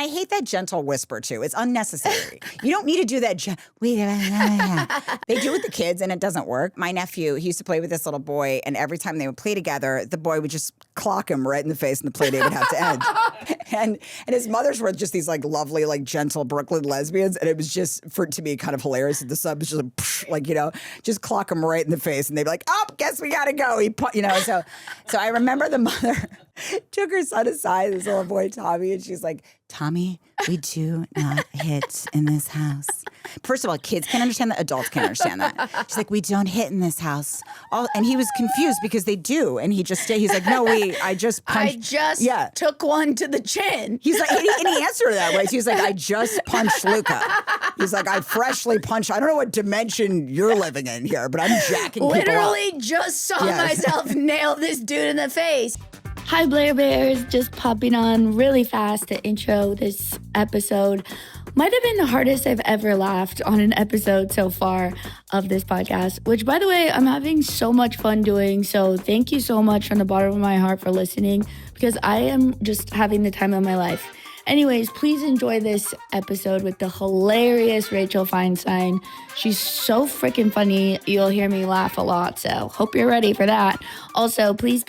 I hate that gentle whisper, too. It's unnecessary. You don't need to do that. They do it with the kids, and it doesn't work. My nephew, he used to play with this little boy, and every time they would play together, the boy would just clock him right in the face, and the play date would have to end. And his mothers were just these, like, lovely, like, gentle Brooklyn lesbians, and it was just, to me, kind of hilarious. The sub was just like, just clock him right in the face, and they'd be like, oh, guess we gotta go. So I remember the mother took her son aside, this little boy, Tommy, and she's like, Tommy, we do not hit in this house. First of all, kids can't understand that. Adults can't understand that. She's like, we don't hit in this house. And he was confused because they do. And he's like, no, I just punched. I just took one to the chin. He's like, and he answered her that way. So he's like, I just punched Luca. He's like, I freshly punched. I don't know what dimension you're living in here, but I'm jacking people up. Literally just saw myself nail this dude in the face. Hi, Bears. Just popping on really fast to intro this episode. Might have been the hardest I've ever laughed on an episode so far of this podcast, which, by the way, I'm having so much fun doing. So thank you so much from the bottom of my heart for listening, because I am just having the time of my life. Anyways, please enjoy this episode with the hilarious Rachel Feinstein. She's so freaking funny. You'll hear me laugh a lot, so hope you're ready for that. Also, please,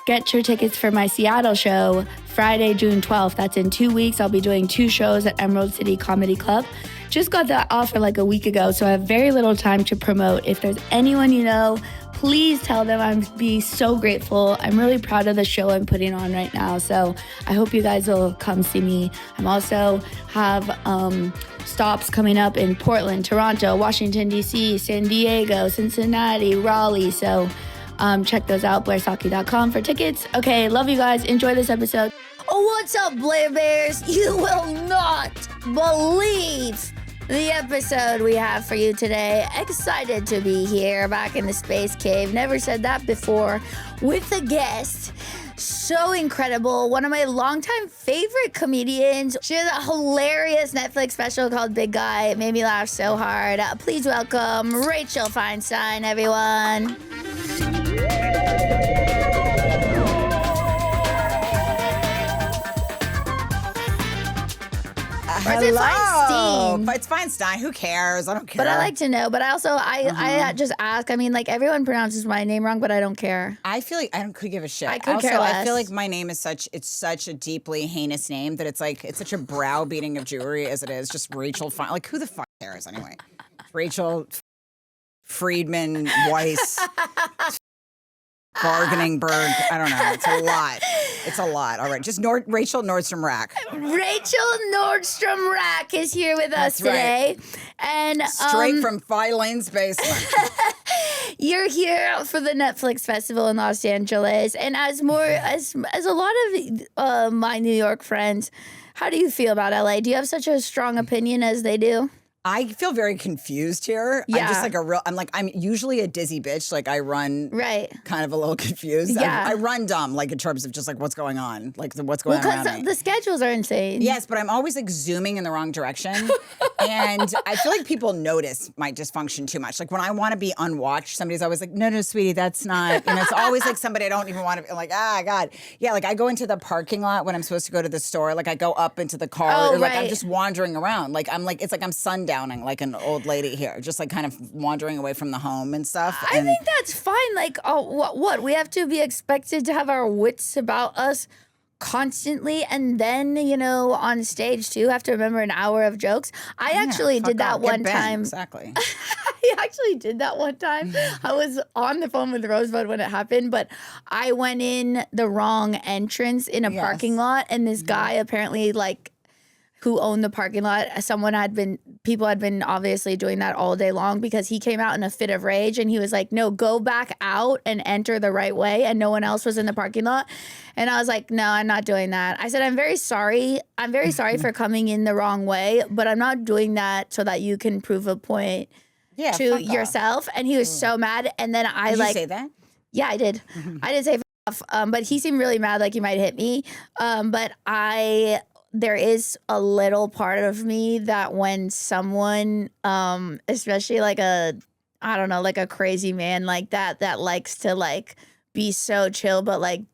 get your tickets for my Seattle show Friday, June 12th. That's in 2 weeks. I'll be doing 2 shows at Emerald City Comedy Club. Just got that offer like a week ago, so I have very little time to promote. If there's anyone you know, please tell them I'd be so grateful. I'm really proud of the show I'm putting on right now, so I hope you guys will come see me. I'm also have stops coming up in Portland, Toronto, Washington, D.C., San Diego, Cincinnati, Raleigh, so check those out, BlairSocci.com for tickets. Okay, love you guys. Enjoy this episode. Oh, what's up, Blair Bears? You will not believe the episode we have for you today. Excited to be here back in the Space Cave. Never said that before. With a guest. So incredible. One of my longtime favorite comedians. She has a hilarious Netflix special called Big Guy. It made me laugh so hard. Please welcome Rachel Feinstein, everyone. Or is it Feinstein? It's Feinstein. Who cares? I don't care. But I like to know. But I also, I just ask. I mean, like, everyone pronounces my name wrong, but I don't care. I feel like I could give a shit. I could care less. I feel like my name is such a deeply heinous name that it's such a browbeating of Jewry as it is. Just Rachel Fein. Like, who the fuck cares anyway? Rachel Friedman Weiss. Bargainingberg. I don't know. It's a lot. All right. Just Rachel Nordstrom Rack. Rachel Nordstrom Rack is here with us today. Right. And straight from Phi Lane's basement. You're here for the Netflix festival in Los Angeles. And as a lot of my New York friends, how do you feel about LA? Do you have such a strong opinion as they do? I feel very confused here. Yeah. I'm just I'm usually a dizzy bitch. Like I run kind of a little confused. Yeah. I run dumb, like in terms of just like what's going on, like what's going on around me. Because the schedules are insane. Yes, but I'm always like zooming in the wrong direction. And I feel like people notice my dysfunction too much. Like when I want to be unwatched, somebody's always like, no, sweetie, that's not. And it's always like somebody I don't even want to be like, God. Yeah, like I go into the parking lot when I'm supposed to go to the store. Like I go up into the car. Like I'm just wandering around. It's like I'm sundowning like an old lady here, just like kind of wandering away from the home and stuff. I think that's fine. Like, what? We have to be expected to have our wits about us constantly, and then, on stage too, have to remember an hour of jokes. I actually did that one time. Exactly. I actually did that one time. I was on the phone with Rosebud when it happened, but I went in the wrong entrance in a parking lot, and this guy apparently who owned the parking lot, people had been obviously doing that all day long, because he came out in a fit of rage and he was like, no, go back out and enter the right way. And no one else was in the parking lot. And I was like, no, I'm not doing that. I said, I'm very sorry. I'm very sorry for coming in the wrong way, but I'm not doing that so that you can prove a point to yourself. And he was so mad. And then Did you say that? Yeah, I did. I did say off. But he seemed really mad, like he might hit me. But there is a little part of me that when someone, especially like a crazy man like that likes to like be so chill, but like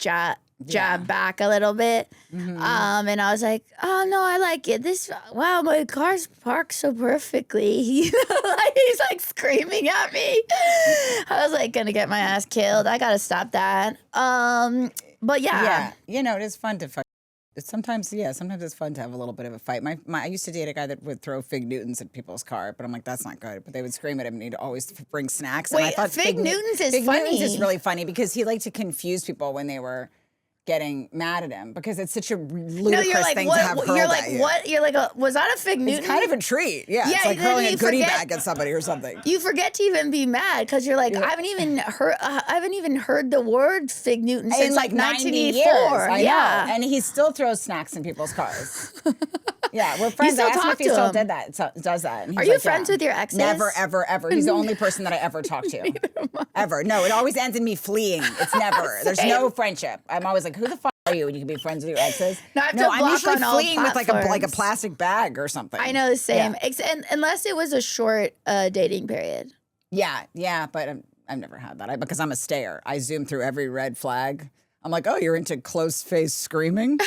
jab back a little bit. And I was like, oh no, I like it. Wow, my car's parked so perfectly. You know, like he's like screaming at me. I was like gonna get my ass killed. I gotta stop that. But yeah. You know, it is fun to fight. Sometimes it's fun to have a little bit of a fight. I used to date a guy that would throw Fig Newtons at people's car, but I'm like, that's not good. But they would scream at him and he'd always bring snacks. Wait, and I thought Fig Newtons is funny. Fig Newtons is really funny because he liked to confuse people when they were getting mad at him because it's such a ludicrous thing to have hurled at you. What? You're like, was that a Fig Newton? It's kind of a treat. Yeah, it's like hurling a goodie bag at somebody or something. You forget to even be mad because you're like, I haven't even heard the word Fig Newton since like 1984. I know. And he still throws snacks in people's cars. Yeah, we're friends. I asked him if he still does that. Are you friends with your exes? Never, ever, ever. He's the only person that I ever talk to. Ever. No, it always ends in me fleeing. It's never. There's no friendship. I'm always like, who the fuck are you when you can be friends with your exes? I'm usually fleeing with like a plastic bag or something. I know, the same. And unless it was a short dating period. Yeah, but I've never had that because I'm a stayer. I zoom through every red flag. I'm like, oh, you're into close face screaming?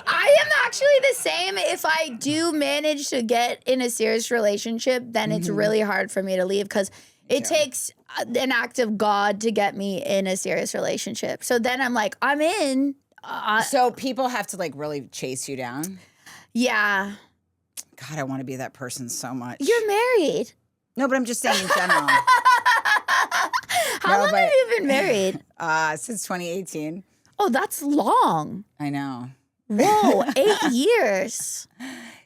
I am actually the same. If I do manage to get in a serious relationship, then it's really hard for me to leave because it takes an act of God to get me in a serious relationship. So then I'm like, I'm in. So people have to like really chase you down? Yeah. God, I want to be that person so much. You're married. No, but I'm just saying in general. How long have you been married? Since 2018. Oh, that's long. I know. Whoa, 8 years.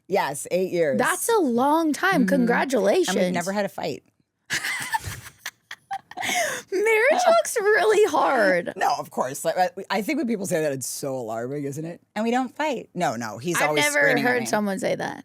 Yes, 8 years. That's a long time. Congratulations. And we've never had a fight. Marriage looks really hard. No, of course. Like, I think when people say that, it's so alarming, isn't it? And we don't fight. No, he's always screaming at me. I've never heard someone say that.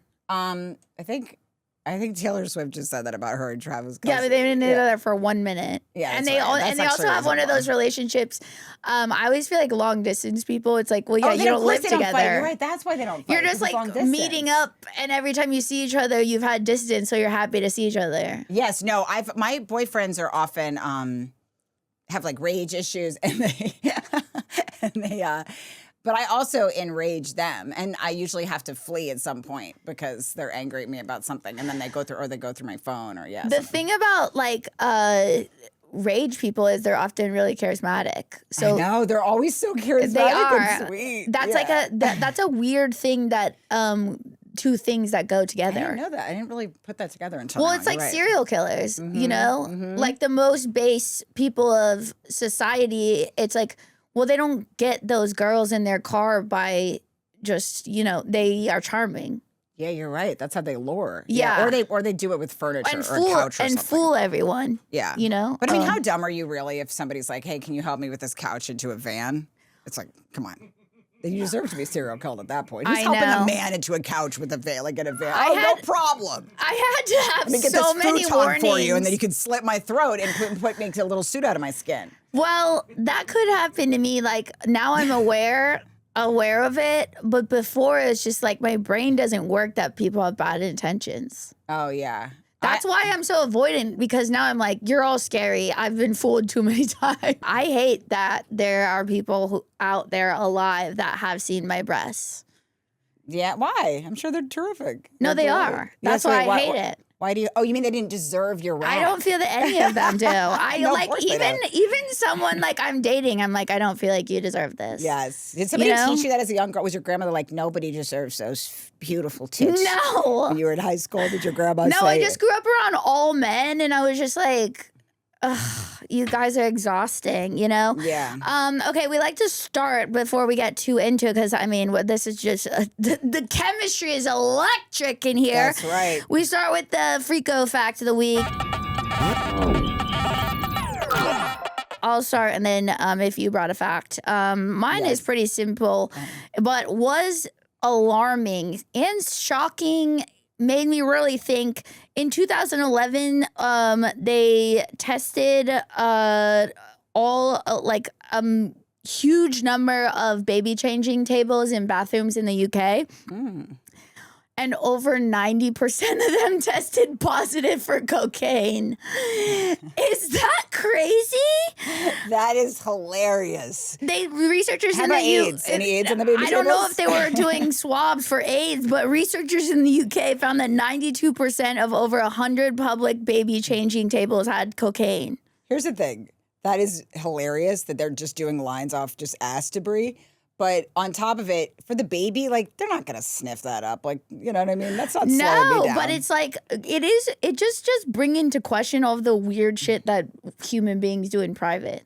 I think Taylor Swift just said that about her and Travis Kelce. Yeah, but they've been together for 1 minute. Yeah, and they also have one of those relationships. I always feel like long distance people. It's like, well, yeah, you don't live together. Don't fight. You're right. That's why they don't fight. You're just like meeting up, and every time you see each other, you've had distance, so you're happy to see each other. Yes. No. My boyfriends are often have like rage issues, and they. But I also enrage them, and I usually have to flee at some point because they're angry at me about something, and then they go through my phone or The thing about like rage people is they're often really charismatic. So I know they're always so charismatic and sweet. That's like that's a weird thing that two things that go together. I didn't know that. I didn't really put that together until now. It's like serial killers, you know, like the most base people of society. It's like, well, they don't get those girls in their car by just, you know, they are charming. Yeah, you're right. That's how they lure. Yeah. Or they do it with furniture or a couch or something. And fool everyone. Yeah. You know? But I mean, how dumb are you really if somebody's like, hey, can you help me with this couch into a van? It's like, come on. You deserve to be serial killed at that point. Who's helping a man into a couch with a van, like in a van? No problem. I had to have get so this many futon warnings for you, and then you can slit my throat and make a little suit out of my skin. Well, that could happen to me. Like now I'm aware of it, but before it's just like my brain doesn't work that people have bad intentions. Oh yeah. That's why I'm so avoidant, because now I'm like, you're all scary. I've been fooled too many times. I hate that there are people out there alive that have seen my breasts. Yeah, why? I'm sure they're terrific. No, they are. That's why I hate it. Why do you? Oh, you mean they didn't deserve your wrath? I don't feel that any of them do. I No, like even someone like I'm dating. I'm like, I don't feel like you deserve this. Yes. Did somebody teach you that as a young girl? Was your grandmother like, nobody deserves those beautiful tits? No. When you were in high school, did your grandma say? No, I just grew up around all men, and I was just like, ugh, you guys are exhausting, you know? Yeah. Okay, we like to start before we get too into it, because, I mean, this is just, the chemistry is electric in here. That's right. We start with the Freako Fact of the Week. I'll start, and then if you brought a fact. Mine is pretty simple, but was alarming and shocking. Made me really think. In 2011, they tested huge number of baby changing tables in bathrooms in the UK. and over 90% of them tested positive for cocaine. Is that crazy? That is hilarious. Researchers How in the about AIDS? Any AIDS in the baby I don't know tables? if they were doing swabs for AIDS, but researchers in the UK found that 92% of over 100 public baby changing tables had cocaine. Here's the thing. That is hilarious that they're just doing lines off just ass debris. But on top of it, for the baby, like, they're not going to sniff that up. Like, you know what I mean? That's not slowing me down. But it's like, it just bring into question all of the weird shit that human beings do in private.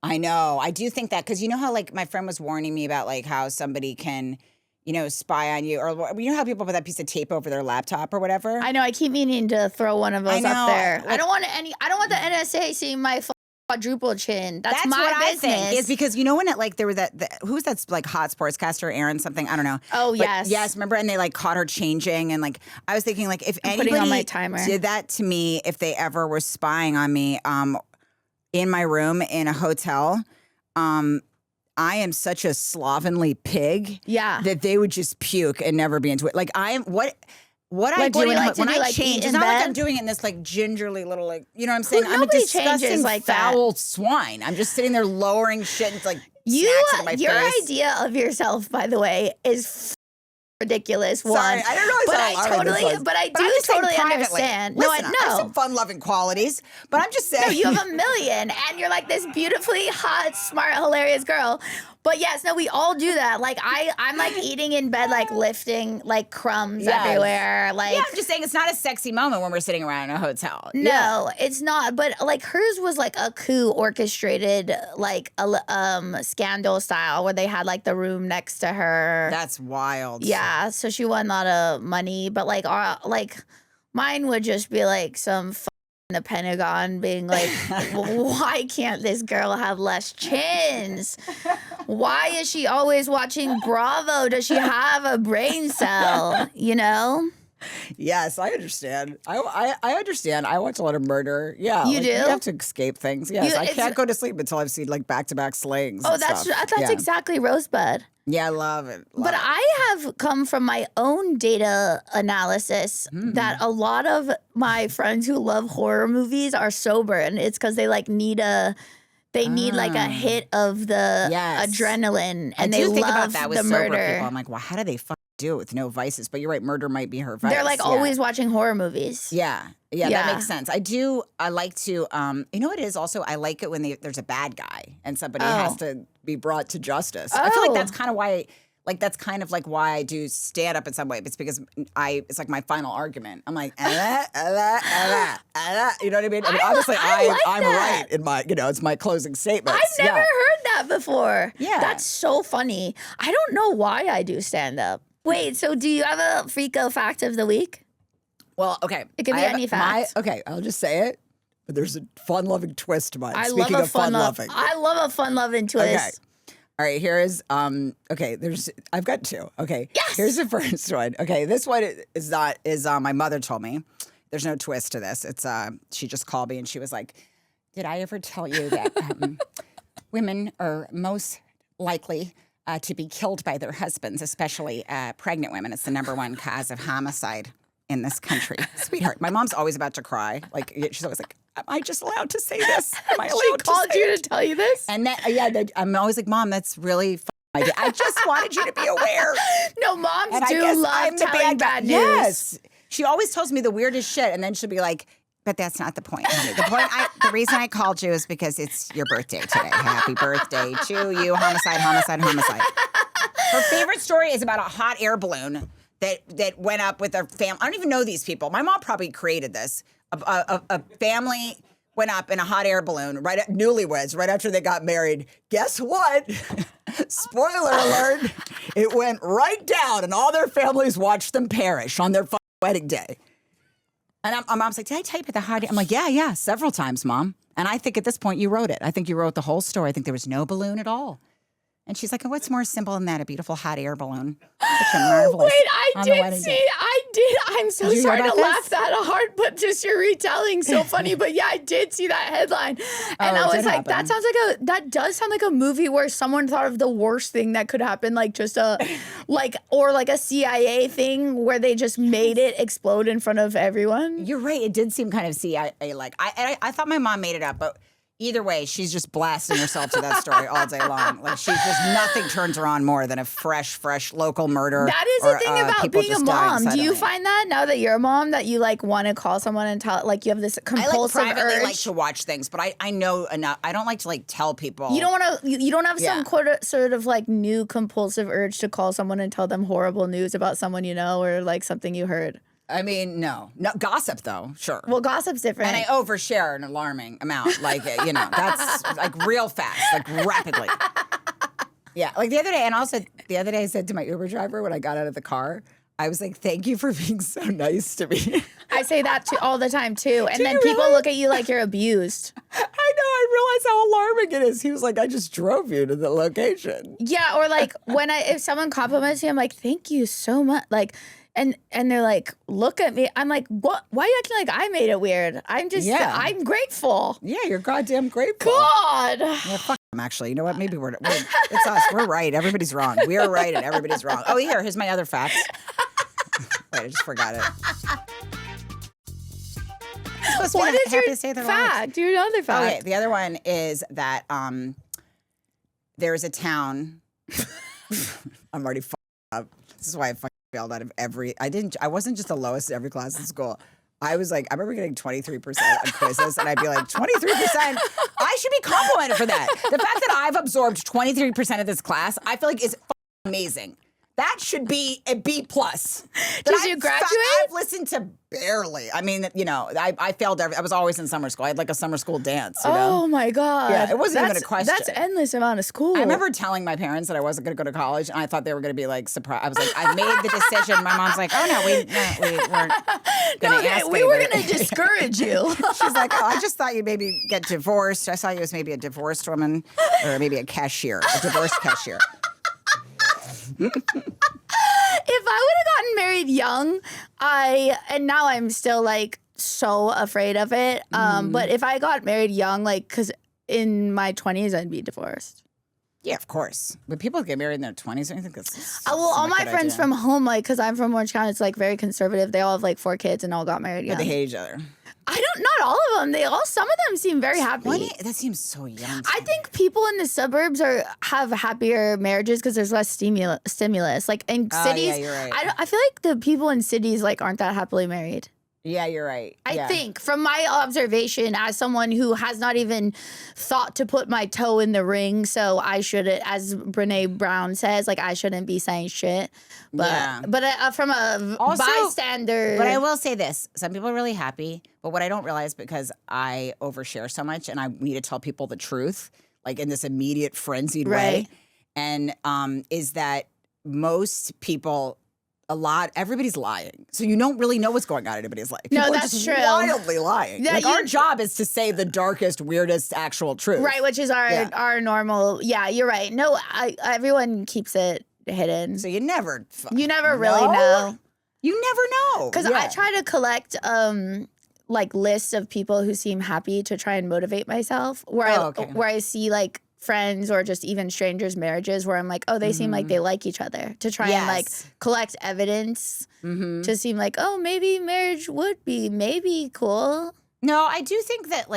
I know. I do think that, because you know how, like, my friend was warning me about, like, how somebody can, you know, spy on you. Or you know how people put that piece of tape over their laptop or whatever? I know. I keep meaning to throw one of those up there. Like, I don't want the NSA seeing my quadruple chin. That's my what business. I think. Is because you know when it like there was who was that like hot sportscaster Aaron something, I don't know. Oh, but yes, remember? And they like caught her changing, and like I was thinking, like, if anybody on my timer. did that to me, if they ever were spying on me, in my room in a hotel, I am such a slovenly pig, that they would just puke and never be into it. Like I am What I do when I change, it's not like I'm doing it in this like gingerly little like, you know what I'm saying? I'm a disgusting like foul swine. I'm just sitting there lowering shit and it's like your snacks into my face. idea of yourself, by the way, is ridiculous. Sorry, I don't know. But I do totally understand. Listen, I have some fun-loving qualities, but I'm just saying. No, you have a million, and you're like this beautifully hot, smart, hilarious girl. But yes, no, we all do that. Like I'm like eating in bed, like lifting like crumbs everywhere. Like I'm just saying it's not a sexy moment when we're sitting around in a hotel. No, it's not. But like hers was like a coup orchestrated, like a scandal style where they had like the room next to her. That's wild. Yeah, so she won a lot of money, but like mine would just be like some in the Pentagon being like, why can't this girl have less chins? Why is she always watching Bravo? Does she have a brain cell? You know? Yes, I understand. I understand. I watch a lot of murder. Yeah, you do. You have to escape things. Yes, I can't go to sleep until I've seen like back-to-back slayings. Oh, that's exactly Rosebud. Yeah, I love it. But I have come from my own data analysis that a lot of my friends who love horror movies are sober, and it's because they like need like a hit of the adrenaline, and they think love about that with the sober murder. people. I'm like, well, how do they do it with no vices? But you're right, murder might be her vice. They're like always watching horror movies. Yeah, that makes sense. I like to, you know what it is also? I like it when there's a bad guy and somebody has to be brought to justice. I feel like that's kind of why, that's kind of like why I do stand up in some way. It's because it's like my final argument. I'm like, you know what I mean? Obviously I'm right in my, it's my closing statement. I've never heard that before. Yeah. That's so funny. I don't know why I do stand up. Wait, so do you have a freako fact of the week? Well, okay. It could be any fact. Okay, I'll just say it. But there's a fun-loving twist to mine. I Speaking love of fun-loving. I love a fun-loving twist. Okay. All right, here is I've got two. Okay. Yes! Here's the first one. Okay, this one is my mother told me. There's no twist to this. It's she just called me and she was like, "Did I ever tell you that women are most likely to be killed by their husbands, especially pregnant women? It's the #1 cause of homicide in this country." Sweetheart, my mom's always about to cry. Like she's always like, "Am I just allowed to say this? Am I allowed She called you to tell you this? And I'm always like, "Mom, that's really I just wanted you to be aware." No, moms do love telling bad news. Yes. She always tells me the weirdest shit, and then she'll be like, "But that's not the point, honey. The reason I called you is because it's your birthday today. Happy birthday to you. Homicide, homicide, homicide." Her favorite story is about a hot air balloon that went up with their family. I don't even know these people. My mom probably created this. A family went up in a hot air balloon, newlyweds, right after they got married. Guess what? Spoiler alert. It went right down, and all their families watched them perish on their wedding day. And my mom's like, "Did I tell you about the hot air?" I'm like, yeah, several times, Mom. And I think at this point you wrote it. I think you wrote the whole story. I think there was no balloon at all. And she's like, what's more simple than that? A beautiful hot air balloon. Such a marvelous. Wait, I on the did wedding see. day. I did. I'm so Did you hear sorry to about this? laugh that hard, but just your retelling so funny. But yeah, I did see that headline, and Oh, I it was did like, happen. that does sound like a movie where someone thought of the worst thing that could happen, like just a like a CIA thing where they just made it explode in front of everyone. You're right. It did seem kind of CIA-like. I thought my mom made it up, but either way, she's just blasting herself to that story all day long. Like she's just nothing turns her on more than a fresh local murder. That is the thing about people being a just dying mom. Do you suddenly. find that now that you're a mom that you like want to call someone and tell like you have this I compulsive privately urge? like to watch things, but I know enough. I don't like to like tell people. You don't want to. You don't have some Yeah. sort of like new compulsive urge to call someone and tell them horrible news about someone you know or like something you heard. I mean, no gossip though. Sure. Well, gossip's different. And I overshare an alarming amount, like that's like real fast, like rapidly. Yeah, like the other day, and also the other day, I said to my Uber driver when I got out of the car, I was like, "Thank you for being so nice to me." I say that all the time too, and Do then you people really? look at you like you're abused. I know. I realized how alarming it is. He was like, "I just drove you to the location." Yeah, or like if someone compliments me, I'm like, "Thank you so much." Like. And they're like, look at me. I'm like, what? Why are you acting like I made it weird? I'm just, I'm grateful. Yeah, you're goddamn grateful. God. Yeah, fuck them, actually. You know what? Maybe it's us. We're right. Everybody's wrong. We're right and everybody's wrong. Oh, here's my other facts. Wait, I just forgot it. What is your happiest day of their lives. fact? Your other fact. Okay, the other one is that there is a town. I'm already fucked up. This is why I fucking failed out of every. I wasn't just the lowest in every class in school. I was like, I remember getting 23% on quizzes, and I'd be like, 23%? I should be complimented for that. The fact that I've absorbed 23% of this class, I feel like is amazing. That should be a B+. Did you graduate? I've listened to barely. I mean, I failed. I was always in summer school. I had like a summer school dance. You know? Oh my God. Yeah, it wasn't even a question. That's endless amount of school. I remember telling my parents that I wasn't going to go to college, and I thought they were going to be like surprised. I was like, I made the decision. My mom's like, oh no, we weren't going to ask we were anybody. going to discourage you. She's like, oh, I just thought you'd maybe get divorced. I saw you as maybe a divorced woman or maybe a cashier, a divorced cashier. If I would have gotten married young, and now I'm still like so afraid of it. But if I got married young, like, because in my 20s, I'd be divorced. Yeah, of course. But people get married in their 20s, I think that's Well, all my good friends idea. from home, like, because I'm from Orange County, it's like very conservative. They all have like 4 kids and all got married young. But they hate each other. Not all of them. Some of them seem very happy. That seems so young. I think people in the suburbs have happier marriages because there's less stimulus. Like in cities, yeah, you're right. I feel like the people in cities like aren't that happily married. Yeah, you're right. I think from my observation as someone who has not even thought to put my toe in the ring, so I shouldn't, as Brene Brown says, like I shouldn't be saying shit. But from a bystander. But I will say this. Some people are really happy, but what I don't realize because I overshare so much and I need to tell people the truth, like in this immediate frenzied way, and is that most people everybody's lying. So you don't really know what's going on in anybody's life. People No, are that's just true. wildly lying. Yeah, like our job is to say the darkest, weirdest actual truth. Right, which is our normal. Yeah, you're right. No, everyone keeps it hidden. So you never really know. You never know. Because I try to collect like lists of people who seem happy to try and motivate myself. Where I see like friends or just even strangers' marriages where I'm like, oh, they seem like they like each other, to try and like collect evidence to seem like, oh, maybe marriage would be maybe cool. No, I do think that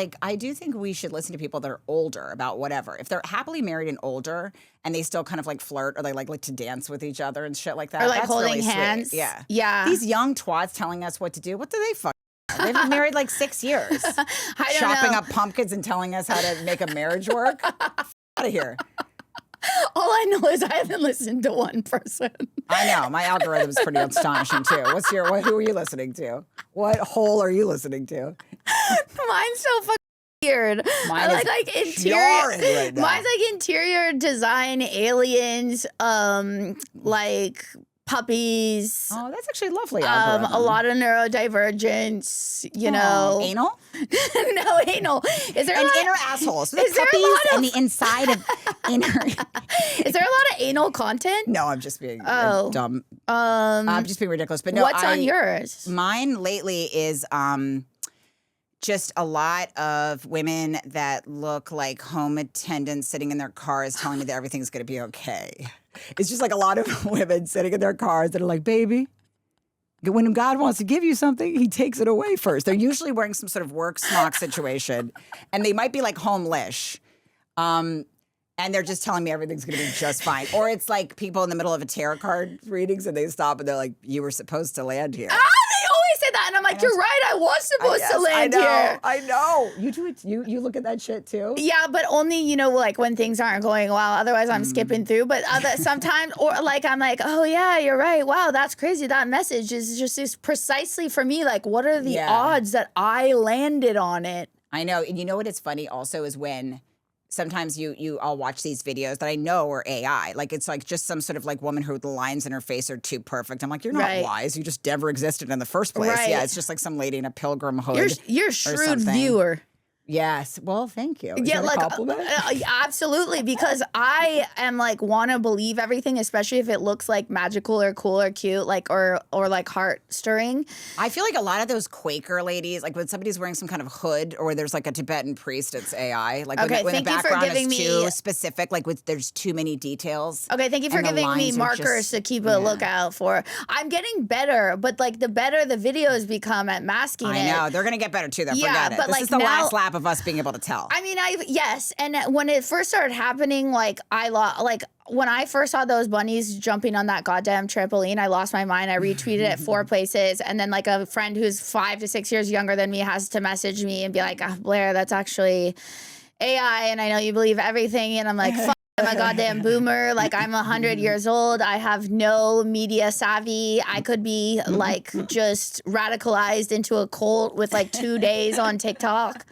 we should listen to people that are older about whatever. If they're happily married and older and they still kind of like flirt or they like to dance with each other and shit like that. Or like that's holding really hands. Sweet. Yeah. Yeah. These young twats telling us what to do. What do they fuck? They've been married like 6 years. I don't Chopping know. up pumpkins and telling us how to make a marriage work. Out of here. All I know is I haven't listened to one person. I know. My algorithm's pretty astonishing too. Who are you listening to? What hole are you listening to? Mine's so fucking weird. Mine I is like interior. jarring right now. Mine's like interior design, aliens, like puppies. Oh, that's actually lovely. A lot of neurodivergence, you know. Anal? No, anal. Is there and a lot inner assholes. So is the there a puppies lot and the inside of inner. Is there a lot of anal content? No, I'm just being dumb. I'm just being ridiculous. But no, what's on yours? Mine lately is just a lot of women that look like home attendants sitting in their cars telling me that everything's going to be okay. It's just like a lot of women sitting in their cars that are like, baby, when God wants to give you something, he takes it away first. They're usually wearing some sort of work smock situation, and they might be like home-lish. And they're just telling me everything's going to be just fine. Or it's like people in the middle of a tarot card readings, and they stop and they're like, you were supposed to land here. They always say that, and I'm like, you're right. I was supposed to land here. I know. You do it. You look at that shit too. Yeah, but only like when things aren't going well. Otherwise, I'm skipping through. But sometimes, or like I'm like, oh yeah, you're right. Wow, that's crazy. That message is precisely for me. Like, what are the odds that I landed on it? I know, and you know what? It's funny also is when. Sometimes I'll watch these videos that I know are AI. Like, it's like just some sort of like woman who the lines in her face are too perfect. I'm like, you're not wise. You just never existed in the first place. Right. Yeah, it's just like some lady in a pilgrim hood. You're a shrewd viewer. Yes. Well, thank you. Is yeah, that like a compliment? Absolutely, because I am like want to believe everything, especially if it looks like magical or cool or cute, like or like heart stirring. I feel like a lot of those Quaker ladies, like when somebody's wearing some kind of hood or there's like a Tibetan priest, it's AI. Like when the background is too specific, like there's too many details. Okay, thank you for giving me markers to keep a lookout for. I'm getting better, but like the better the videos become at masking it. I know they're gonna get better too. Though. Yeah, forget it. But this like is the now, last lap of us being able to tell. I mean, yes, and when it first started happening, like when I first saw those bunnies jumping on that goddamn trampoline, I lost my mind. I retweeted it 4 places, and then like a friend who's 5 to 6 years younger than me has to message me and be like, oh, Blair, that's actually AI, and I know you believe everything, and I'm like, fuck. I'm a goddamn boomer. Like, I'm 100 years old. I have no media savvy. I could be like just radicalized into a cult with like 2 days on TikTok.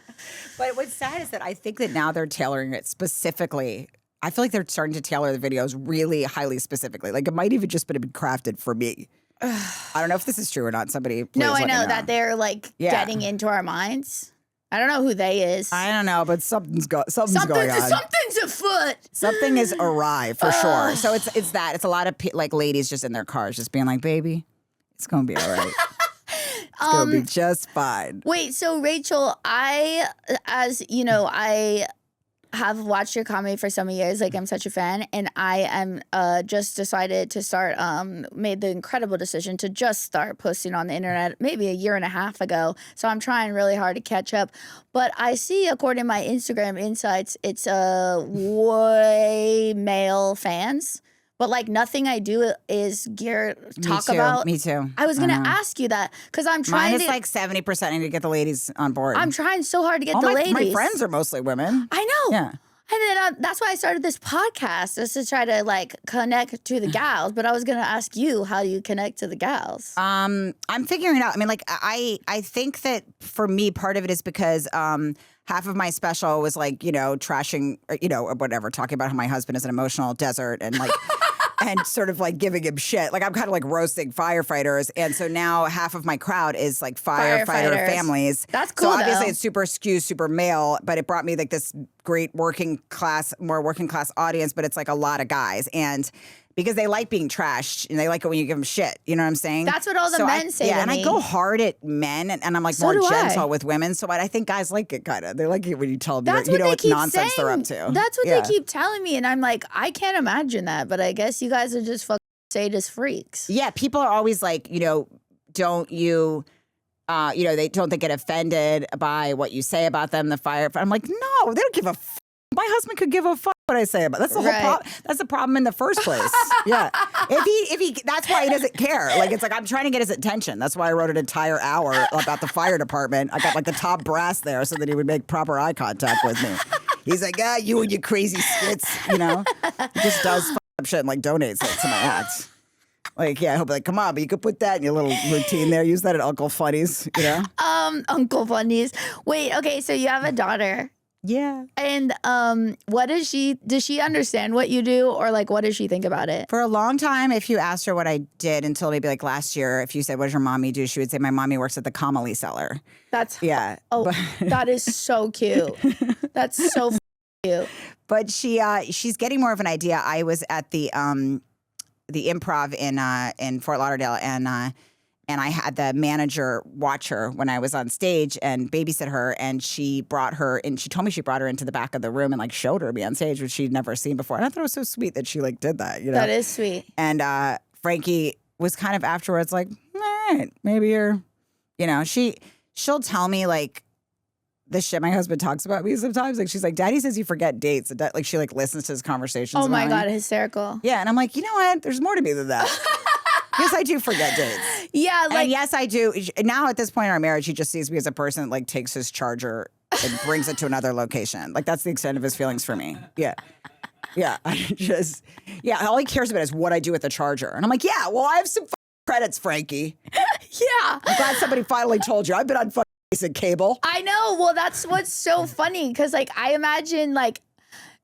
But what's sad is that I think that now they're tailoring it specifically. I feel like they're starting to tailor the videos really highly specifically. Like, it might even just been crafted for me. I don't know if this is true or not. Somebody please No, I let me know that they're like getting into our minds. I don't know who they is. I don't know, but something's going on. Something's afoot. Something is awry for sure. So it's that. It's a lot of like ladies just in their cars just being like, baby, it's going to be all right. It's going to be just fine. Wait, so Rachel, I have watched your comedy for some years. Like, I'm such a fan, and I am just decided to start. Made the incredible decision to just start posting on the internet maybe 1.5 years ago. So I'm trying really hard to catch up. But I see, according to my Instagram insights, it's way male fans. But like nothing I do is geared about. Me too. I was gonna ask you that because I'm trying. Mine is like 70%. I need to get the ladies on board. I'm trying so hard to get the ladies. My friends are mostly women. I know. Yeah. And then that's why I started this podcast, just to try to like connect to the gals. But I was gonna ask you, how do you connect to the gals? I'm figuring it out. I mean, like I think that for me, part of it is because half of my special was like, trashing, or whatever, talking about how my husband is an emotional desert and like. And sort of like giving him shit. Like, I'm kind of like roasting firefighters. And so now half of my crowd is like firefighter families. That's cool. So obviously it's super skewed, super male, but it brought me like this great more working class audience, but it's like a lot of guys. And because they like being trashed and they like it when you give them shit. You know what I'm saying? That's what all the men say to me. And I go hard at men and I'm like more gentle with women. So I think guys like it kind of. They like it when you tell them what nonsense they're up to. That's what they keep telling me. And I'm like, I can't imagine that. But I guess you guys are just fucking sadist freaks. Yeah, people are always like, don't you... they get offended by what you say about them, the fire. I'm like, no, they don't give a f***. My husband could give a fuck what I say about. That's the whole problem. That's the problem in the first place. Yeah. If he, that's why he doesn't care. Like, it's like, I'm trying to get his attention. That's why I wrote an entire hour about the fire department. I got like the top brass there so that he would make proper eye contact with me. He's like, you and your crazy skits, He just does up shit and like donates it to my act. Like, yeah, he'll be like, come on, but you could put that in your little routine there. Use that at Uncle Funny's, Uncle Funny's. Wait, okay, so you have a daughter. Yeah. And does she understand what you do, or like what does she think about it? For a long time, if you asked her what I did until maybe like last year, if you said, what does your mommy do? She would say, my mommy works at the Comely cellar. That's yeah. Oh, that is so cute. That's so cute. But she's getting more of an idea. I was at the Improv in Fort Lauderdale, and I had the manager watch her when I was on stage and babysit her. And she brought her in. She told me she brought her into the back of the room and like showed her me on stage, which she'd never seen before. And I thought it was so sweet that she like did that. You know, that is sweet. And Frankie was kind of afterwards like, all right, maybe you're, you know, she'll tell me like the shit my husband talks about me sometimes. Like she's like, Daddy says you forget dates. And like she like listens to his conversations. Oh my God, hysterical. Yeah, and I'm like, you know what? There's more to me than that. Yes, I do forget dates. Yeah, like and yes, I do. Now at this point in our marriage, he just sees me as a person that like takes his charger and brings it to another location. Like that's the extent of his feelings for me. Yeah. Yeah. All he cares about is what I do with the charger. And I'm like, yeah, well, I have some credits, Frankie. Yeah. I'm glad somebody finally told you. I've been on basic cable. I know. Well, that's what's so funny. Cause like I imagine like,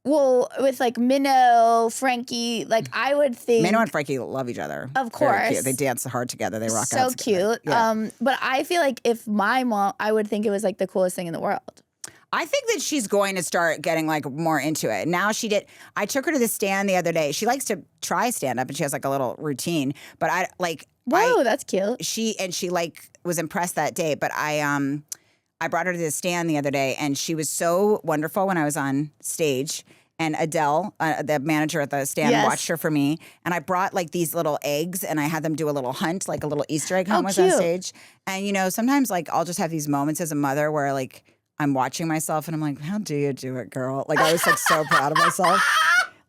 well, with like Minnow, Frankie, like I would think Minnow and Frankie love each other. Of course. They dance hard together. They rock so out together. cute. Yeah. But I feel like if my mom, I would think it was like the coolest thing in the world. I think that she's going to start getting like more into it. Now she did. I took her to the stand the other day. She likes to try stand up and she has like a little routine. But Whoa, that's cute. She like was impressed that day. But I brought her to the stand the other day and she was so wonderful when I was on stage. And Adele, the manager at the stand, watched her for me. And I brought like these little eggs and I had them do a little hunt, like a little Easter egg hunt was on stage. And you know, sometimes like I'll just have these moments as a mother where like I'm watching myself and I'm like, how do you do it, girl? Like I was like so proud of myself.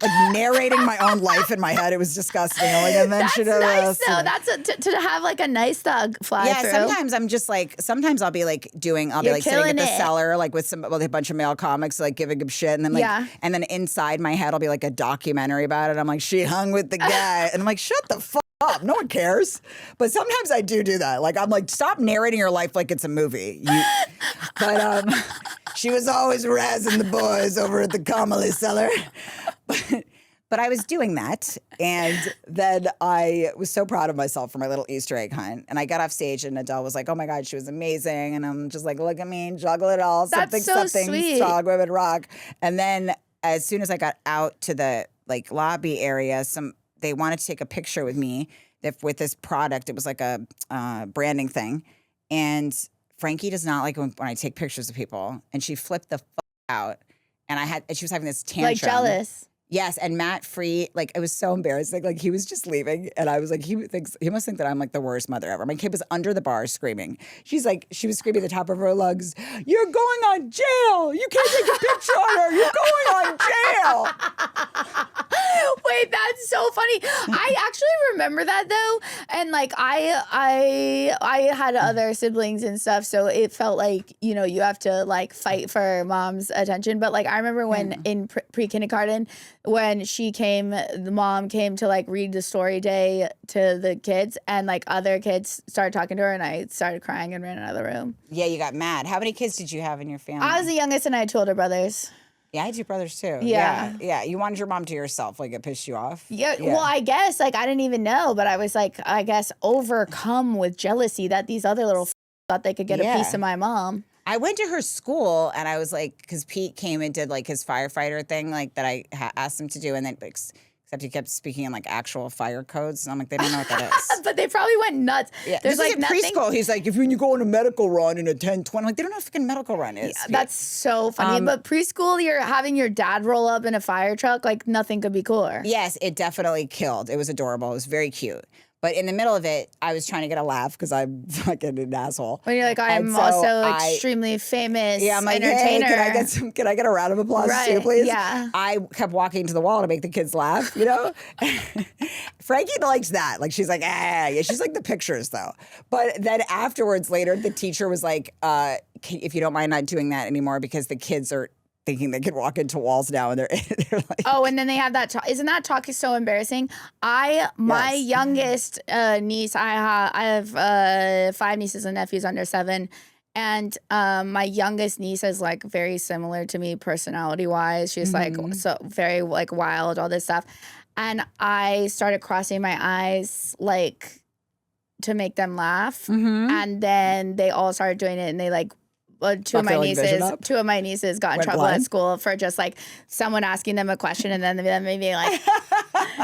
Like narrating my own life in my head. It was disgusting. Like, and then that's nice though. That's to have like a nice dog fly through. Sometimes I'm just like, sometimes I'll be like sitting at the cellar, like with a bunch of male comics, like giving them shit. And then and then inside my head, I'll be like a documentary about it. I'm like, she hung with the guy. And I'm like, shut the fuck up. No one cares. But sometimes I do that. Like, I'm like, stop narrating your life like it's a movie. But she was always razzing the boys over at the Comely cellar. But I was doing that, and then I was so proud of myself for my little Easter egg hunt. And I got off stage, and Adele was like, "Oh my God, she was amazing!" And I'm just like, "Look at me, juggle it all, something, sweet. Dog women rock." And then as soon as I got out to the like lobby area, they wanted to take a picture with me with this product. It was like a branding thing, and Frankie does not like when I take pictures of people, and she flipped the fuck out, and she was having this tantrum, like jealous. Yes, and Matt Free, like, it was so embarrassing. Like, he was just leaving, and I was like, he must think that I'm, like, the worst mother ever. My kid was under the bar screaming. She was screaming at the top of her lungs, "You're going on jail! You can't take a picture on her! You're going on jail!" Wait, that's so funny. I actually remember that, though, and, like, I had other siblings and stuff, so it felt like, you know, you have to, like, fight for mom's attention. But, like, I remember when in pre-kindergarten, when the mom came to like read the story day to the kids, and like other kids started talking to her, and I started crying and ran out of the room. Yeah, you got mad. How many kids did you have in your family? I was the youngest, and I had two older brothers. Yeah, I had two brothers too. Yeah. You wanted your mom to yourself, like it pissed you off. Yeah. Well, I guess like I didn't even know, but I was like, I guess overcome with jealousy that these other little thought they could get a piece of my mom. I went to her school and I was like, because Pete came and did like his firefighter thing, like that I asked him to do, and then except he kept speaking in like actual fire codes, and I'm like, they don't know what that is. But they probably went nuts. Yeah. There's this like is in preschool. He's like, if when you go on a medical run in a 10, 20, like they don't know what a freaking medical run is. Yeah, that's so funny. But preschool, you're having your dad roll up in a fire truck, like nothing could be cooler. Yes, it definitely killed. It was adorable. It was very cute. But in the middle of it, I was trying to get a laugh because I'm fucking an asshole. When you're like, I'm also extremely famous I'm like, entertainer. Hey, can I get a round of applause too, please? Yeah. I kept walking to the wall to make the kids laugh, you know? Frankie likes that. Like, she's like, yeah. She's like the pictures, though. But then afterwards, later, the teacher was like, if you don't mind not doing that anymore because the kids are thinking they can walk into walls now, and they're like, oh, and then they have that talk. Isn't that talk is so embarrassing? My youngest niece, I have 5 nieces and nephews under 7, And my youngest niece is like very similar to me personality wise. She's like so very like wild, all this stuff. And I started crossing my eyes like to make them laugh. And then they all started doing it, and they like two of my nieces got in trouble at school for just like someone asking them a question and then maybe like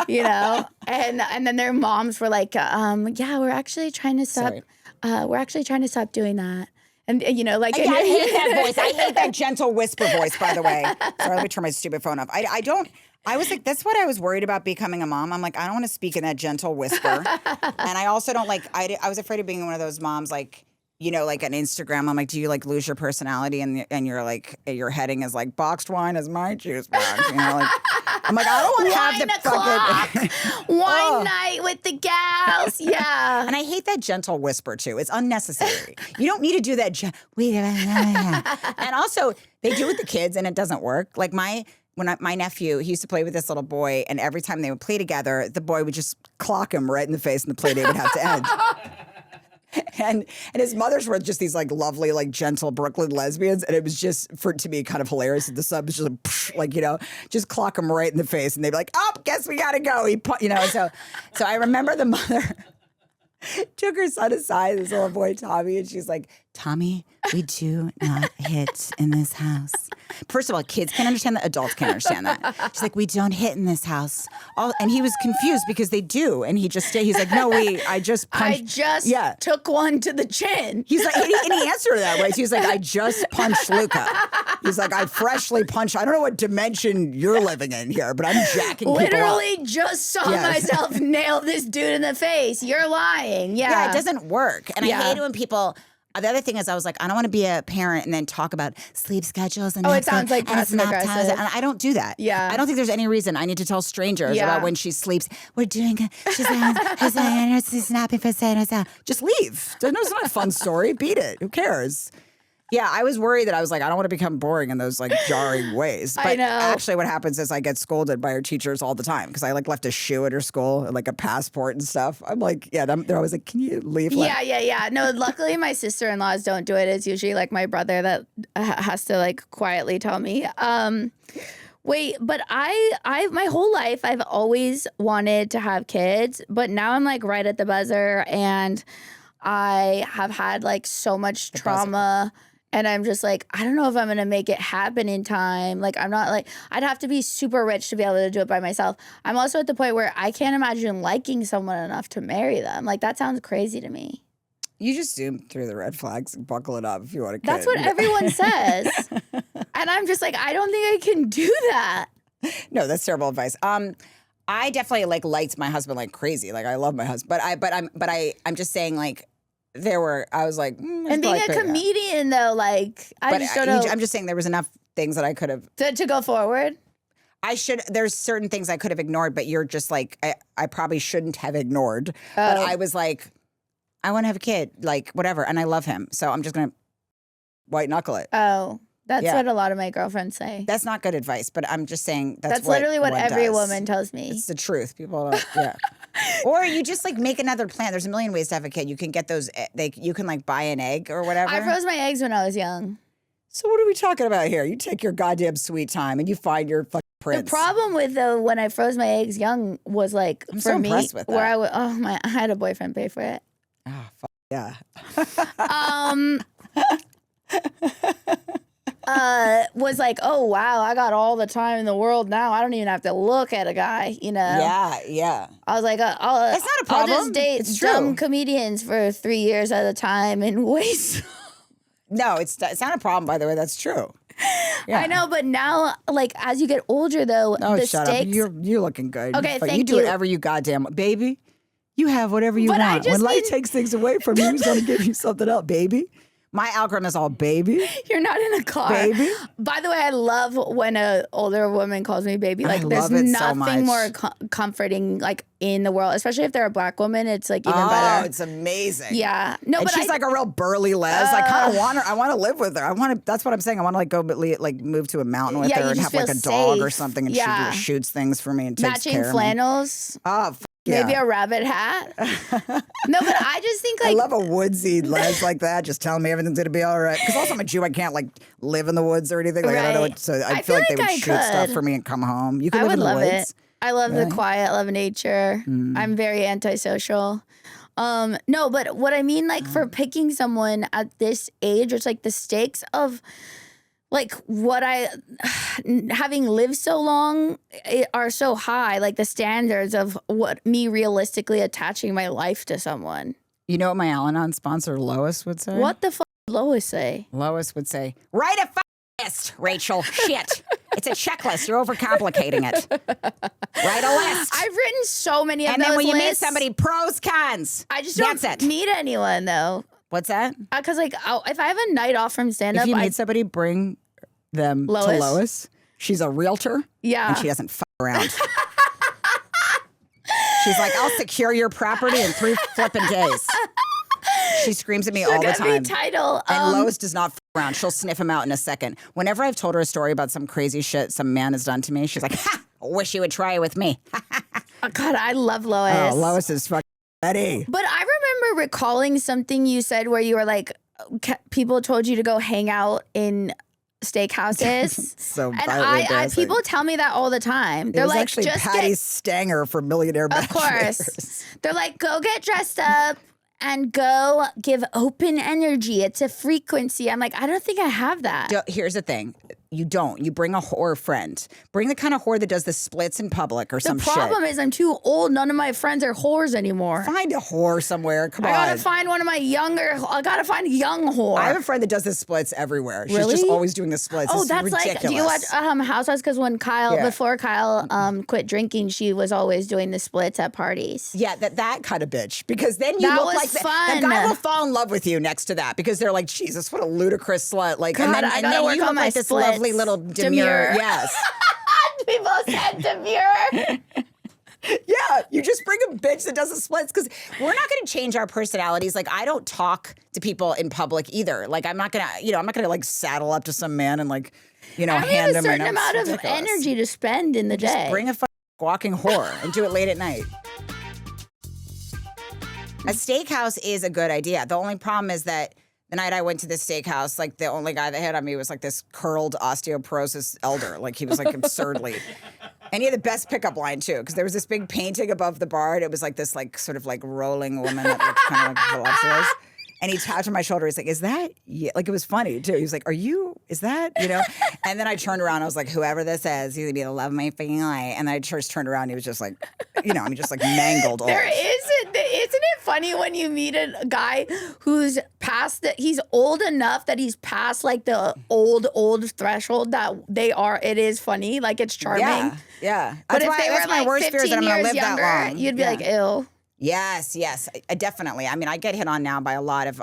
you know, and then their moms were like, yeah, we're actually trying to stop doing that. And you know, like, I hate that voice. I hate that gentle whisper voice, by the way. Sorry, let me turn my stupid phone off. I was like, that's what I was worried about becoming a mom. I'm like, I don't want to speak in that gentle whisper. And I also don't like, I was afraid of being one of those moms, like, you know, like on Instagram, I'm like, do you like lose your personality? And you're like, your heading is like, boxed wine is my juice box. You know, like, I'm like, I don't want to have the fucking wine night with the gals. Yeah. And I hate that gentle whisper too. It's unnecessary. You don't need to do that. And also, they do it with the kids and it doesn't work. Like my nephew, he used to play with this little boy, and every time they would play together, the boy would just clock him right in the face, and the play date would have to end. And his mothers were just these like lovely, like gentle Brooklyn lesbians, and it was just to me kind of hilarious. The son was just like you know, just clock him right in the face, and they'd be like, "Oh, guess we gotta go." You know, so I remember the mother took her son aside, this little boy Tommy, and she's like, "Tommy, we do not hit in this house." First of all, kids can't understand that. Adults can't understand that. She's like, "We don't hit in this house." And he was confused because they do. And he's like, "No, I just punched." Took one to the chin. He's like, and he answered her that way. So he's like, "I just punched Luca." He's like, "I freshly punched. I don't know what dimension you're living in here, but I'm jacking Literally people up." Just saw myself nail this dude in the face. You're lying. Yeah, it doesn't work. And I hate it when people... The other thing is, I was like, I don't want to be a parent and then talk about sleep schedules and it sounds like passive aggressive. And I don't do that. Yeah, I don't think there's any reason I need to tell strangers about when she sleeps. We're doing. She's like, she's napping for saying just leave. It's not a fun story. Beat it. Who cares? Yeah, I was worried that I was like, I don't want to become boring in those like jarring ways. But I know. Actually, what happens is I get scolded by her teachers all the time because I like left a shoe at her school, and, like a passport and stuff. I'm like, yeah, they're always like, can you leave? Yeah. No, luckily my sister-in-laws don't do it. It's usually like my brother that has to like quietly tell me. Wait, but I my whole life I've always wanted to have kids, but now I'm like right at the buzzer, and I have had like so much trauma. And I'm just like, I don't know if I'm going to make it happen in time. Like, I'm not like, I'd have to be super rich to be able to do it by myself. I'm also at the point where I can't imagine liking someone enough to marry them. Like, that sounds crazy to me. You just zoom through the red flags and buckle it up if you want to. That's what everyone says. And I'm just like, I don't think I can do that. No, that's terrible advice. I definitely like liked my husband like crazy. Like, I love my husband. I'm just saying like, I was like, and being a comedian though, like I just don't know. I'm just saying there was enough things that I could have to go forward. There's certain things I could have ignored, but you're just like, I probably shouldn't have ignored. But I was like, I want to have a kid, like whatever, and I love him, so I'm just gonna white knuckle it. Oh, that's what a lot of my girlfriends say. That's not good advice, but I'm just saying that's literally what every woman tells me. It's the truth. People don't. Yeah. Or you just like make another plan. There's a million ways to have a kid. You can get those. You can like buy an egg or whatever. I froze my eggs when I was young. So what are we talking about here? You take your goddamn sweet time and you find your fucking prince. The problem with when I froze my eggs young was like I'm for so me impressed with that. where I had a boyfriend pay for it. Oh fuck yeah. Was like, oh wow, I got all the time in the world now. I don't even have to look at a guy, you know? Yeah. I was like, that's not a problem. I'll just date dumb comedians for 3 years at a time and waste. No, it's not a problem. By the way, that's true. Yeah. I know, but now, like as you get older, though, the shut stakes. up. You're looking good. Okay, thank you. Do whatever you goddamn baby. You have whatever you want. When life takes things away from you, he's gonna give you something else, baby. My algorithm is all baby. You're not in a car. Baby. By the way, I love when an older woman calls me baby. Like, there's nothing more comforting, like, in the world. Especially if they're a black woman, it's, like, even better. Oh, it's amazing. Yeah. No, but she's like a real burly les. I kind of want her. I want to live with her. That's what I'm saying. I want to, like, go move to a mountain with her and have, like, a dog or something. And she shoots things for me and takes care of me. Matching flannels. Oh, Maybe a rabbit hat. No, but I just think like I love a woodsy les like that. Just telling me everything's gonna be all right. Because also I'm a Jew. I can't like live in the woods or anything. Like I don't know. Right. So I feel like they would shoot stuff for me and come home. You can live in the love woods. it. I love the quiet. I love nature. I'm very antisocial. No, but what I mean, like for picking someone at this age, it's like the stakes of like what having lived so long are so high. Like the standards of what me realistically attaching my life to someone. You know what my Al-Anon sponsor Lois would say? What the fuck did Lois say? Lois would say, write a list, Rachel. Shit. It's a checklist. You're overcomplicating it. Write a list. I've written so many of those And then when you meet lists. somebody, pros, cons. I just don't meet anyone though. What's that? Because like if I have a night off from stand-up, If you meet somebody, bring them to Lois. She's a realtor. Yeah. And she doesn't f around. She's like, I'll secure your property in 3 flipping days. She screams at me all the time. Title. And Lois does not f around. She'll sniff him out in a second. Whenever I've told her a story about some crazy shit some man has done to me, she's like, ha! Wish you would try it with me. Oh, God, I love Lois. Oh, Lois is fucking ready. But I remember recalling something you said where you were like, people told you to go hang out in steakhouses. So and people tell me that all the time. They're it was like, actually just Patty Stanger for Millionaire Bachelors. Of course. They're like, go get dressed up and go give open energy. It's a frequency. I'm like, I don't think I have that. Here's the thing. You don't. You bring a whore friend. Bring the kind of whore that does the splits in public or some shit. The problem is I'm too old. None of my friends are whores anymore. Find a whore somewhere. Come on. I gotta find one of my I gotta find a young whore. I have a friend that does the splits everywhere. Really? She's just always doing the splits. Oh, it's that's ridiculous. like, do you watch Housewives? Because when before Kyle quit drinking, she was always doing the splits at parties. Yeah, that kind of bitch. Because then you look like fun. The guy will fall in love with you next to that because they're like, Jesus, what a ludicrous slut. Like, God, and then you look like this lovely little demure. Yes. People said demure. Yeah, you just bring a bitch that does the splits because we're not going to change our personalities. Like, I don't talk to people in public either. Like, I'm not going to like saddle up to some man and like, hand him I have a certain amount of energy to spend in the day. Just bring a walking whore and do it late at night. A steakhouse is a good idea. The only problem is that the night I went to this steakhouse, like the only guy that hit on me was like this curled osteoporosis elder. Like he was like absurdly. And he had the best pickup line too, because there was this big painting above the bar and it was like this like sort of like rolling woman that looked kind of like voluptuous. And he tapped on my shoulder. He's like, is that? Yeah. Like, it was funny, too. He was like, is that? And then I turned around. I was like, whoever this is, he's going to be the love of my family. And I just turned around. And he was just like, just like mangled old. Isn't it funny when you meet a guy who's past he's old enough that he's past like the old threshold that it is funny. Like, it's charming. Yeah. But if they were like 15 years younger, you'd be like, ew. Yes, I definitely. I mean, I get hit on now by a lot of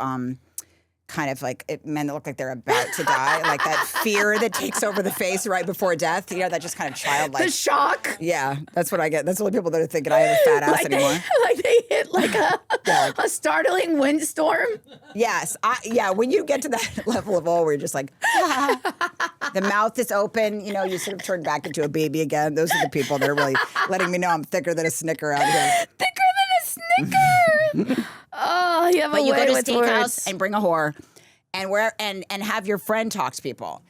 kind of like men that look like they're about to die, like that fear that takes over the face right before death. That just kind of childlike. The shock. Yeah, that's what I get. That's the only people that are thinking I have a fat ass anymore. They hit like a startling windstorm. Yes, when you get to that level of where you're just like, the mouth is open, you sort of turn back into a baby again. Those are the people that are really letting me know I'm thicker than a Snicker out here. Snicker. Oh, you have a way with words. But you go to a steakhouse and bring a whore, and have your friend talk to people,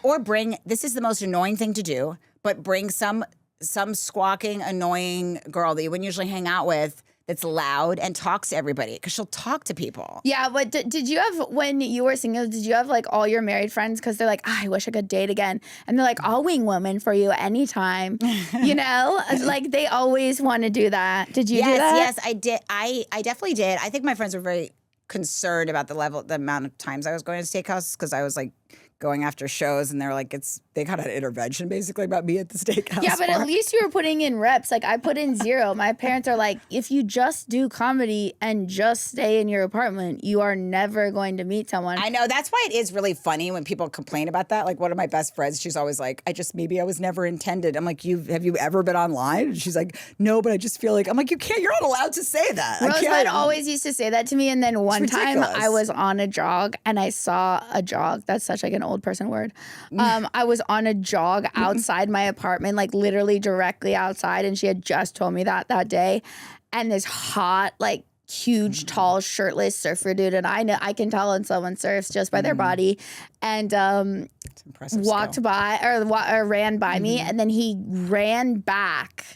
or bring. This is the most annoying thing to do, but bring some squawking, annoying girl that you wouldn't usually hang out with. That's loud and talks to everybody because she'll talk to people. Yeah, but did you have, when you were single, did you have like all your married friends? Because they're like, I wish I could date again. And they're like, I'll wing woman for you anytime. Like they always want to do that. Did you do that? Yes, I did. I definitely did. I think my friends were very concerned about the amount of times I was going to steakhouses because I was like going after shows and they're like, they got an intervention basically about me at the steakhouse. Yeah, but at least you were putting in reps. Like I put in 0. My parents are like, if you just do comedy and just stay in your apartment, you are never going to meet someone. I know. That's why it is really funny when people complain about that. Like one of my best friends, she's always like, maybe I was never intended. I'm like, have you ever been online? And she's like, no, but I just feel like, I'm like, you're not allowed to say that. Rosebud always used to say that to me. And then one time I was on a jog and I saw a jog. That's such like an old old person word. I was on a jog outside my apartment, like literally directly outside, and she had just told me that day. And this hot, like huge, tall, shirtless surfer dude, and I can tell when someone surfs just by their body, and walked skill. by or ran by me, and then he ran back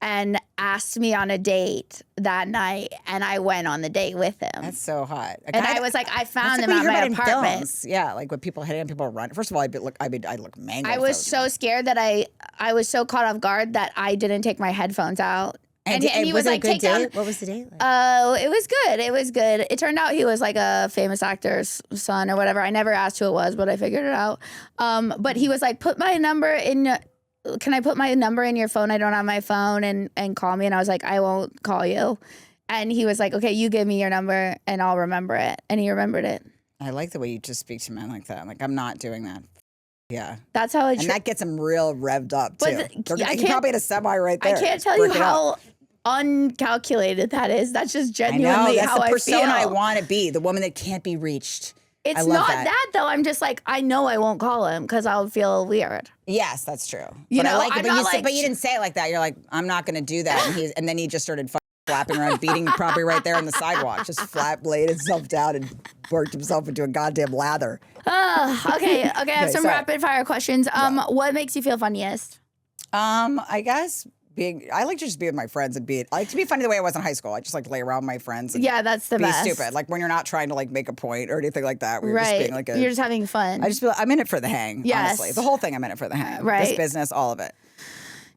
and asked me on a date that night, and I went on the date with him. That's so hot. And I was like, I found him at my apartment. Yeah, like when people hit him, people run. First of all, I look mangled. I was so scared that I was so caught off guard that I didn't take my headphones out. And he was like, take down. What was the date like? Oh, it was good. It was good. It turned out he was like a famous actor's son or whatever. I never asked who it was, but I figured it out. But he was like, can I put my number in your phone? I don't have my phone, and call me. And I was like, I won't call you. And he was like, okay, you give me your number and I'll remember it. And he remembered it. I like the way you just speak to men like that. Like, I'm not doing that. Yeah. That's how and that gets them real revved up, too. He probably had a semi right there. I can't tell you how uncalculated that is. That's just genuinely that's how the I persona feel. I want to be, the woman that can't be reached. It's not that though. I'm just like, I know I won't call him because I'll feel weird. Yes, that's true. You but know, I like it. I'm But you didn't say it like that. You're like, I'm not going to do that. And then he just started flapping around, beating probably right there on the sidewalk. Just laid himself down and worked himself into a goddamn lather. Okay. I have some rapid fire questions. What makes you feel funniest? I guess I like to just be with my friends and I like to be funny the way I was in high school. I just like lay around with my friends and that's the best. Be stupid. Like when you're not trying to like make a point or anything like that. We're just being like you're just having fun. I just feel I'm in it for the hang, yes. honestly. The whole thing I'm in it for the hang. Right. This business, all of it.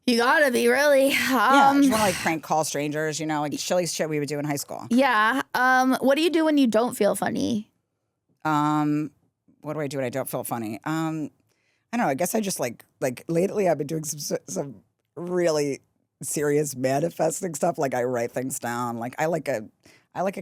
You gotta be really. I just want to like prank call strangers, you know, like silly shit we would do in high school. Yeah. What do you do when you don't feel funny? What do I do when I don't feel funny? I don't know. I guess I just like lately I've been doing some really serious manifesting stuff. Like I write things down. Like I like a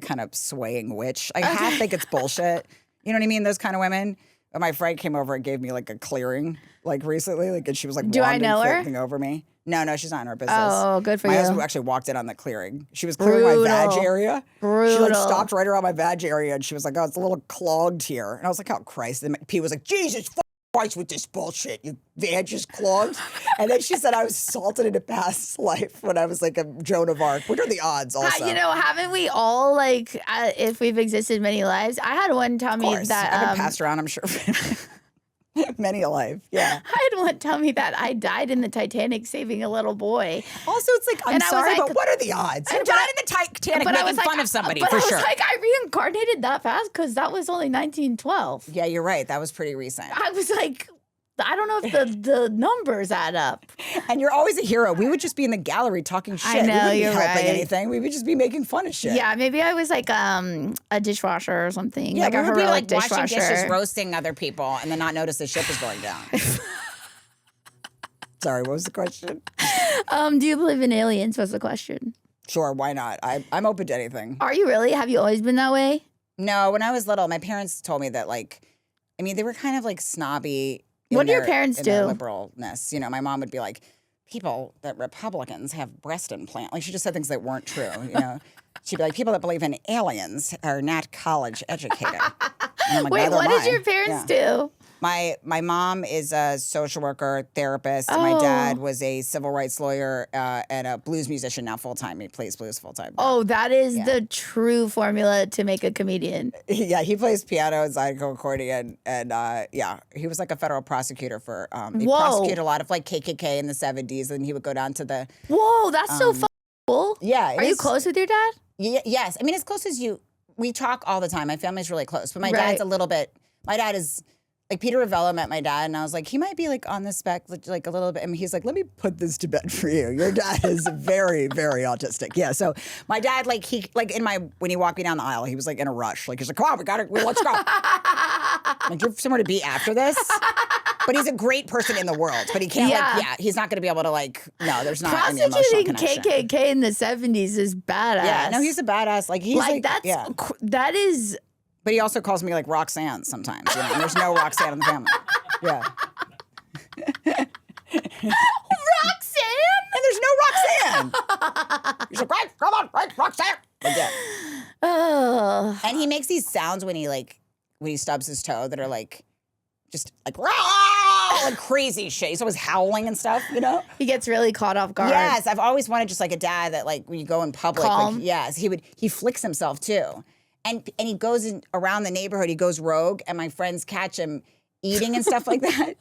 kind of swaying witch. I half think it's bullshit. You know what I mean? Those kind of women. But my friend came over and gave me like a clearing like recently. Like and she was like wanding over me. No, she's not in our business. Oh, good for you. My husband actually walked in on the clearing. She was clearing my vag area. Brutal. She like stopped right around my vag area and she was like, oh, it's a little clogged here. And I was like, oh, Christ. And P was like, Jesus Christ with this bullshit. Your vag is clogged. And then she said I was assaulted in a past life when I was like a Joan of Arc. What are the odds also? You know, haven't we all like, if we've existed many lives? I had one tell me that. I've been passed around, I'm sure. Many a life, yeah. I had one tell me that I died in the Titanic saving a little boy. Also, it's like, I'm sorry, but what are the odds? You died in the Titanic making fun of somebody, for sure. But I was like, I reincarnated that fast because that was only 1912. Yeah, you're right. That was pretty recent. I was like, I don't know if the numbers add up. And you're always a hero. We would just be in the gallery talking shit. I know, we wouldn't you're be helping right. anything. We would just be making fun of shit. Yeah, maybe I was like a dishwasher or something. Yeah, like we a would be heroic like dishwasher. washing dishes, roasting other people, and then not notice the ship is going down. Sorry, what was the question? Do you believe in aliens was the question. Sure, why not? I'm open to anything. Are you really? Have you always been that way? No, when I was little, my parents told me that like, I mean, they were kind of like snobby. What do your parents do? Liberalness. You know, my mom would be like, that Republicans have breast implant. Like she just said things that weren't true. You know, she'd be like, people that believe in aliens are not college educated. Like, wait, what did your parents do? My mom is a social worker, therapist. And my dad was a civil rights lawyer and a blues musician now full time. He plays blues full time. Oh, that is the true formula to make a comedian. Yeah, he plays piano and zydeco accordion, and he was like a federal prosecutor for. He prosecuted a lot of like KKK in the 70s, and he would go down to the. Whoa, that's so cool. Yeah, are you close with your dad? Yes, I mean as close as you. We talk all the time. My family's really close, but my dad's a little bit. My dad is. Like Peter Ravello met my dad, and I was like, he might be like on the spec, like a little bit. And he's like, let me put this to bed for you. Your dad is very, very autistic. Yeah. So my dad, like when he walked me down the aisle, he was like in a rush. Like he's like, come on, let's go. Like you have somewhere to be after this. But he's a great person in the world. But he can't he's not going to be able to like. No, there's not an emotional connection. KKK in the 70s is badass. Yeah. No, he's a badass. Like he's like that is. But he also calls me like Roxanne sometimes. You know? And there's no Roxanne in the family. Yeah. Roxanne? And there's no Roxanne. He's like, right, come on, right, Roxanne. Like, yeah. Oh. And he makes these sounds when he stubs his toe that are like just like, rah, like crazy shit. He's always howling and stuff, you know? He gets really caught off guard. Yes, I've always wanted just like a dad that like when you go in public, Calm. like, yes, he flicks himself too. And he goes around the neighborhood, he goes rogue, and my friends catch him eating and stuff like that.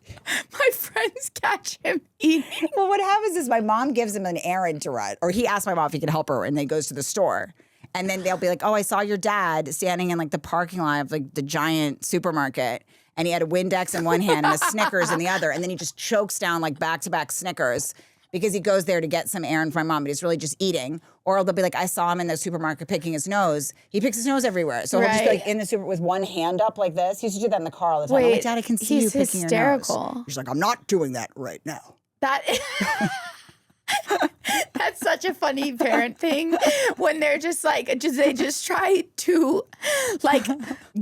My friends catch him eating. Well, what happens is my mom gives him an errand to run, or he asks my mom if he can help her, and then he goes to the store. And then they'll be like, oh, I saw your dad standing in like the parking lot of like the giant supermarket. And he had a Windex in one hand and a Snickers in the other. And then he just chokes down like back-to-back Snickers because he goes there to get some errand from my mom, but he's really just eating. Or they'll be like, I saw him in the supermarket picking his nose. He picks his nose everywhere. So he'll just be like in the super with one hand up like this. He used to do that in the car all the time. I'm like, Dad, I can see you picking your nose. He's like, I'm not doing that right now. That's such a funny parent thing when they're just like, they just try to like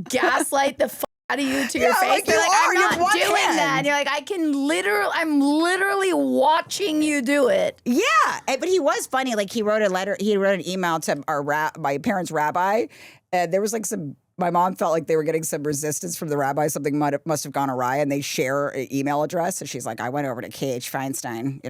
gaslight the out of you to your face. Like they're like, I'm not doing hand. that. And you're like, I'm literally watching you do it. Yeah, but he was funny. Like he wrote an email to my parents' rabbi. And there was like my mom felt like they were getting some resistance from the rabbi. Something must have gone awry, and they share an email address. And she's like, I went over to Feinstein,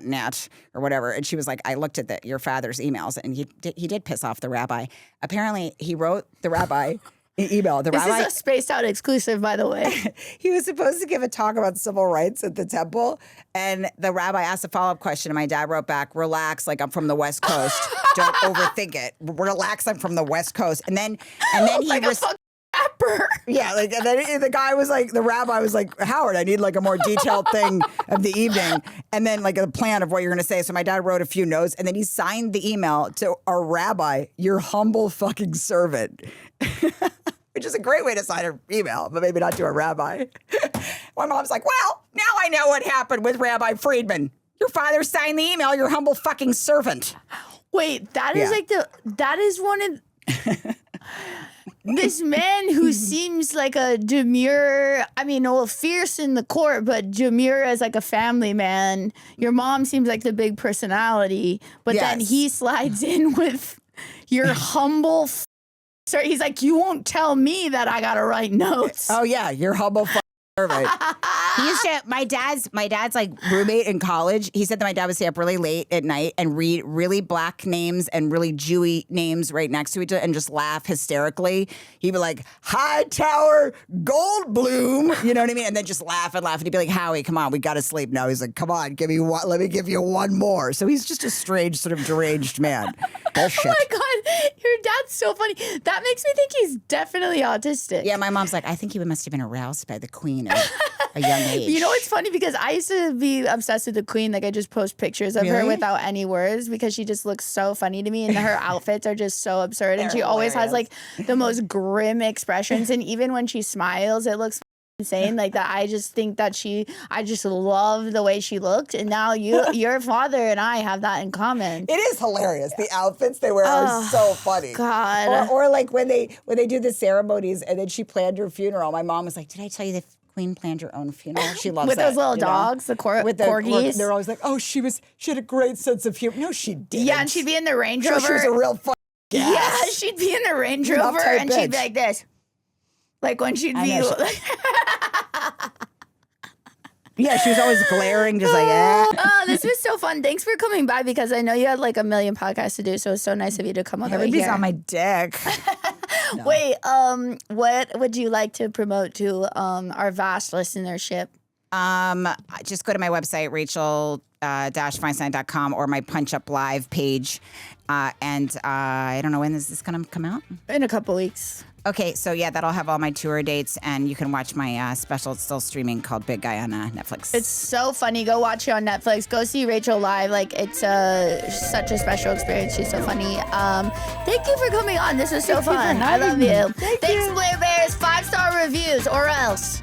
.net or whatever. And she was like, I looked at your father's emails, and he did piss off the rabbi. Apparently, he wrote the rabbi an email. This is a spaced out exclusive, by the way. He was supposed to give a talk about civil rights at the temple, and the rabbi asked a follow-up question, and my dad wrote back, relax, like I'm from the West Coast. Don't overthink it. Relax, I'm from the West Coast. And then he like was rapper. Yeah, like, and then the rabbi was like, Howard, I need like a more detailed thing of the evening, and then like a plan of what you're going to say. So my dad wrote a few notes, and then he signed the email to our rabbi, your humble fucking servant. Which is a great way to sign an email, but maybe not to a rabbi. My mom's like, well, now I know what happened with Rabbi Friedman. Your father signed the email, your humble fucking servant. Wait, that is one of this man who seems like a demure, fierce in the court, but demure as like a family man. Your mom seems like the big personality, but then he slides in with your humble Sorry, he's like, you won't tell me that I gotta write notes. Oh yeah, your humble servant. He used to. My dad's like roommate in college. He said that my dad would stay up really late at night and read really black names and really Jewy names right next to each other and just laugh hysterically. He'd be like, Hightower Goldblum, you know what I mean? And then just laugh and laugh. And he'd be like, Howie, come on, we gotta sleep now. He's like, come on, let me give you one more. So he's just a strange, sort of deranged man. Bullshit. Oh my God, your dad's so funny. That makes me think he's definitely autistic. Yeah, my mom's like, I think he must have been aroused by the Queen at a young age. You know what's funny? Because I used to be obsessed with the Queen. Like I just post pictures of her without any words because she just looks so funny to me, and her outfits are just so absurd. And she always has like the most grim expressions, and even when she smiles, it looks insane. Like that, I just think that I just love the way she looked. And now your father and I have that in common. It is hilarious. The outfits they wear are so funny. God. Or like when they do the ceremonies and then she planned her funeral. My mom was like, did I tell you the Queen planned her own funeral? She loves with that, those little dogs, the corgis. They're always like, oh, she had a great sense of humor. No, she didn't. Yeah, and she'd be in the Range Rover. She was a real fucking gas. Yeah, she'd be in the Range Rover and she'd be like this. Like when she'd be yeah, she was always glaring, just like, eh. Oh, this was so fun. Thanks for coming by because I know you had like a million podcasts to do, so it's so nice of you to come on. Everybody's on my dick. No. Wait, what would you like to promote to our vast listenership? Just go to my website, Rachel-Feinstein.com, or my Punch Up Live page. And I don't know, when is this going to come out? In a couple weeks. Okay, so yeah, that'll have all my tour dates, and you can watch my special. It's still streaming called Big Guy on Netflix. It's so funny. Go watch it on Netflix. Go see Rachel live. Like, it's such a special experience. She's so funny. Thank you for coming on. This was so fun. I love you. Thanks, Blair Bears. 5-star reviews or else.